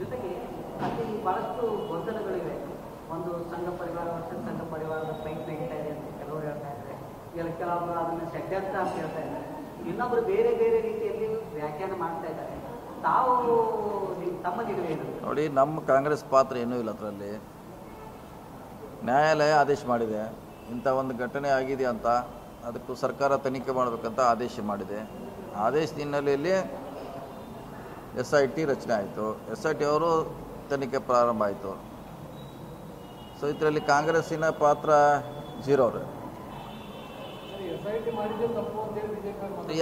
ಜೊತೆಗೆ ಅಲ್ಲಿ ಬಹಳಷ್ಟು ಗೊಂದಲಗಳಿವೆ. ಒಂದು ಸಂಘ ಪರಿವಾರ ವರ್ಷದ ಸಂಘ ಪರಿವಾರದ ಫೈಟ್ ನಡೀತಾ ಇದೆ ಅಂತ ಕೆಲವರು ಹೇಳ್ತಾ ಇದ್ದಾರೆ, ಕೆಲವೊಬ್ಬರು ಅದನ್ನು ಷಡ್ಯಂತ್ರ ಅಂತ ಹೇಳ್ತಾ ಇದ್ದಾರೆ, ಇನ್ನೊಬ್ರು ಬೇರೆ ಬೇರೆ ರೀತಿಯಲ್ಲಿ ವ್ಯಾಖ್ಯಾನ ಮಾಡ್ತಾ ಇದ್ದಾರೆ. ತಾವು ತಮ್ಮ ನಿಲುವೇನು? ನೋಡಿ, ನಮ್ಮ ಕಾಂಗ್ರೆಸ್ ಪಾತ್ರ ಏನೂ ಇಲ್ಲ ಅದರಲ್ಲಿ. ನ್ಯಾಯಾಲಯ ಆದೇಶ ಮಾಡಿದೆ, ಇಂಥ ಒಂದು ಘಟನೆ ಆಗಿದೆ ಅಂತ, ಅದಕ್ಕೂ ಸರ್ಕಾರ ತನಿಖೆ ಮಾಡಬೇಕಂತ ಆದೇಶ ಮಾಡಿದೆ. ಆದೇಶದ ಹಿನ್ನೆಲೆಯಲ್ಲಿ SIT ರಚನೆ ಆಯಿತು. SIT ಅವರು ತನಿಖೆ ಪ್ರಾರಂಭ ಆಯಿತು. ಸೊ ಇದರಲ್ಲಿ ಕಾಂಗ್ರೆಸ್ಸಿನ ಪಾತ್ರ ಜೀರೋ.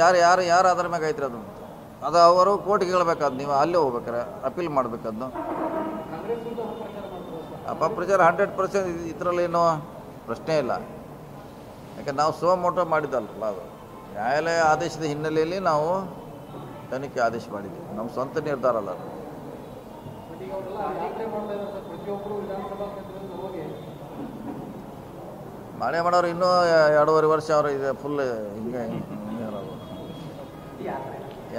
ಯಾರು ಅದರ ಮ್ಯಾಗ ಐತ್ರಿ ಅದು ಅವರು ಕೋರ್ಟ್ಗೆ ಹೇಳ್ಬೇಕಾದ್, ನೀವು ಅಲ್ಲೇ ಹೋಗ್ಬೇಕಾರೆ ಅಪೀಲ್ ಮಾಡ್ಬೇಕಾದ್ನು. ಅಪಪ್ರಚಾರ 100% ಇದರಲ್ಲೇನೋ ಪ್ರಶ್ನೆ ಇಲ್ಲ. ಯಾಕೆ ನಾವು ಸೋಮೋಟೋ ಮಾಡಿದ್ದಲ್ಲ, ಅದು ನ್ಯಾಯಾಲಯ ಆದೇಶದ ಹಿನ್ನೆಲೆಯಲ್ಲಿ ನಾವು ತನಿಖೆ ಆದೇಶ ಮಾಡಿದ್ದೀವಿ. ನಮ್ಮ ಸ್ವಂತ ನಿರ್ಧಾರ ಅಲ್ಲ ಅದು. ಮಳೆ ಮಾಡೋರು ಇನ್ನೂ 2.5 ವರ್ಷ ಅವರು ಇದೆ ಫುಲ್ ಹಿಂಗೆ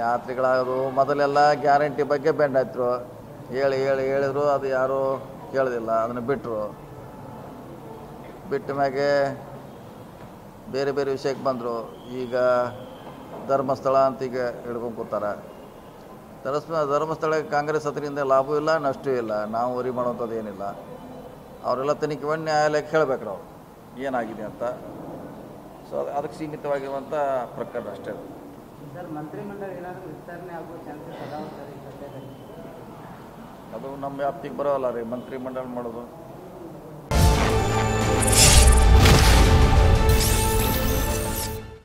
ಯಾತ್ರೆಗಳಾಗೋದು. ಮೊದಲೆಲ್ಲ ಗ್ಯಾರಂಟಿ ಬಗ್ಗೆ ಬೆಂಡ್ ಆಯ್ತರು, ಹೇಳಿದ್ರು, ಅದು ಯಾರೂ ಕೇಳೋದಿಲ್ಲ, ಅದನ್ನು ಬಿಟ್ಟ ಮ್ಯಾಗೆ ಬೇರೆ ಬೇರೆ ವಿಷಯಕ್ಕೆ ಬಂದರು. ಈಗ ಧರ್ಮಸ್ಥಳ ಅಂತ ಈಗ ಹಿಡ್ಕೊಂಡು ಕೂತಾರೆ. ಧರ್ಮಸ್ಥಳಕ್ಕೆ ಕಾಂಗ್ರೆಸ್ ಅದರಿಂದ ಲಾಭವೂ ಇಲ್ಲ, ನಷ್ಟವೂ ಇಲ್ಲ. ನಾವು ವರಿ ಮಾಡೋವಂಥದ್ದು ಏನಿಲ್ಲ. ಅವರೆಲ್ಲ ತನಿಖೆ ಮಾಡಿ ನ್ಯಾಯಾಲಯಕ್ಕೆ ಹೇಳಬೇಕ್ರಿ ಅವ್ರು ಏನಾಗಿದೆ ಅಂತ. ಸೊ ಅದಕ್ಕೆ ಸೀಮಿತವಾಗಿರುವಂಥ ಪ್ರಕರಣ ಅಷ್ಟೇ. ಸರ್, ಮಂತ್ರಿಮಂಡಲ ಏನಾದರೂ ವಿಸ್ತರಣೆ ಆಗುವ ಚಾನ್ಸಸ್ ಅದಾವ ಸರ್ ಈ ಸದ್ಯದಲ್ಲಿ? ಅದು ನಮ್ಮ ವ್ಯಾಪ್ತಿಗೆ ಬರೋಲ್ಲ ರೀ ಮಂತ್ರಿಮಂಡಲ ಮಾಡೋದು.